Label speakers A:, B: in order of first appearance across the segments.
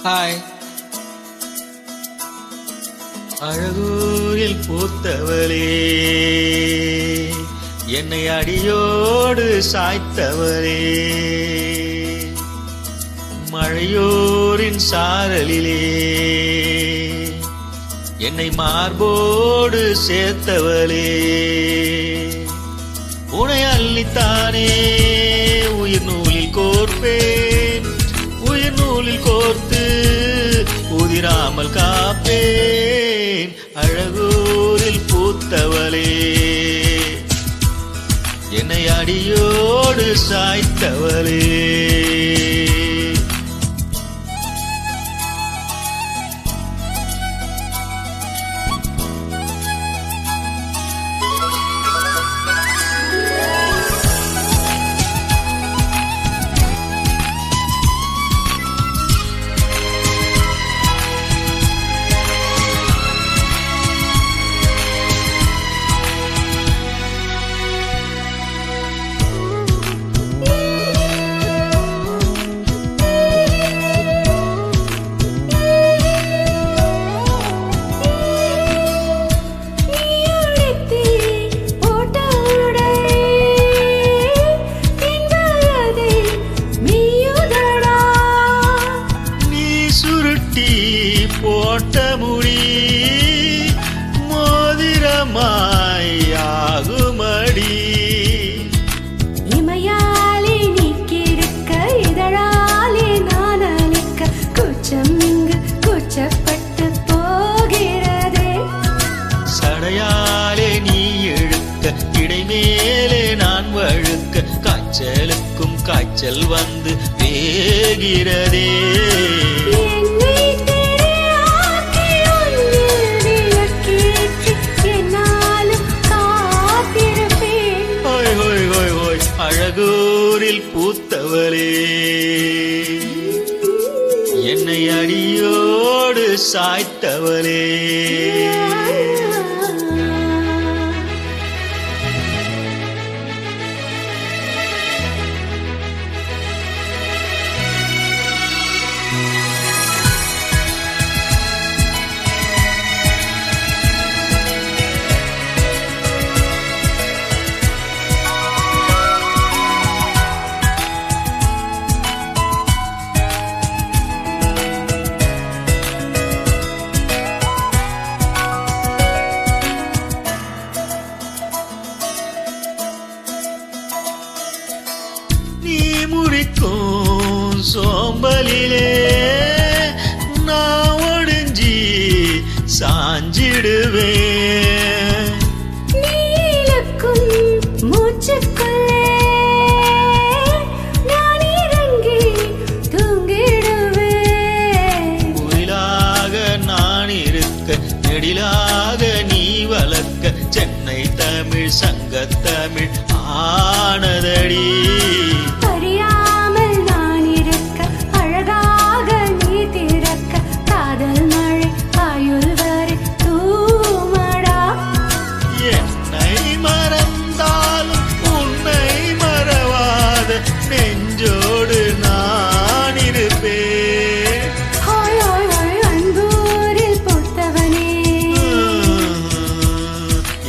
A: Hi. அழகூரில் பூத்தவளே, என்னை அடியோடு சாய்த்தவளே, மழையோரின் சாரலிலே என்னை மார்போடு சேர்த்தவளே, உனை அள்ளித்தானே உயிர் நூலில் கோர்ப்பேன், உயிர் நூலில் கோர்த்து உதிராமல் காப்பேன். அழகூரில் பூத்தவளே, என்னை அடியோடு சாய்த்தவளே, போட்ட முடி மோதிரமாயாகுமடி,
B: இமையாலே நீக்கிருக்க இதழாலே நான் அழைக்க கூச்சம் இங்கு கூச்சப்பட்டு போகிறதே,
A: சடையாலே நீ இழுக்க இடைமேலே நான் வழுக்க காய்ச்சலுக்கும் காய்ச்சல் வந்து வேகிறதே. அழகூரில் பூத்தவளே, என்னை அடியோடு சாய்த்தவளே, நீ முடிக்கும் சோம்பலிலே நான் ஒடிஞ்சி சாஞ்சிடுவேன்,
B: நீலக்கும் மூச்சுக்குள்ளே நான் இறங்கி தூங்கிடுவேன்,
A: குயிலாக நான் இருக்க நெடிலாக நீ வளர்க்க சென்னை தமிழ் சங்கத்தமிழ் ஆனதடி,
B: அறியாமல் நான் இருக்க அழகாக நீ திறக்க காதல் மழை ஆயுள் வரை தூமடா,
A: என்னை மறந்தாலும் உன்னை மறவாத நெஞ்சோடு நான் இருப்பேன்.
B: ஹாய் ஹாய் ஹாய் அன்பூரில் பூத்தவனே,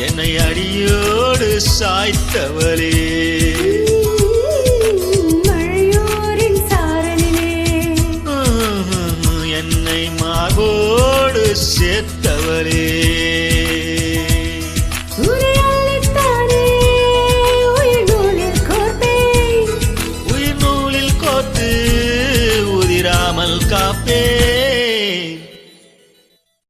A: என்னை அடியோடு சாய்த்தவளே,
B: மழையோரின் சாரலிலே
A: என்னை மார்போடு சேர்த்தவளே,
B: உன்னை அள்ளித்தானே உயிர் நூலில் கோர்ப்பேன்,
A: உயிர் நூலில் கோத்து உதிராமல் காப்பேன்.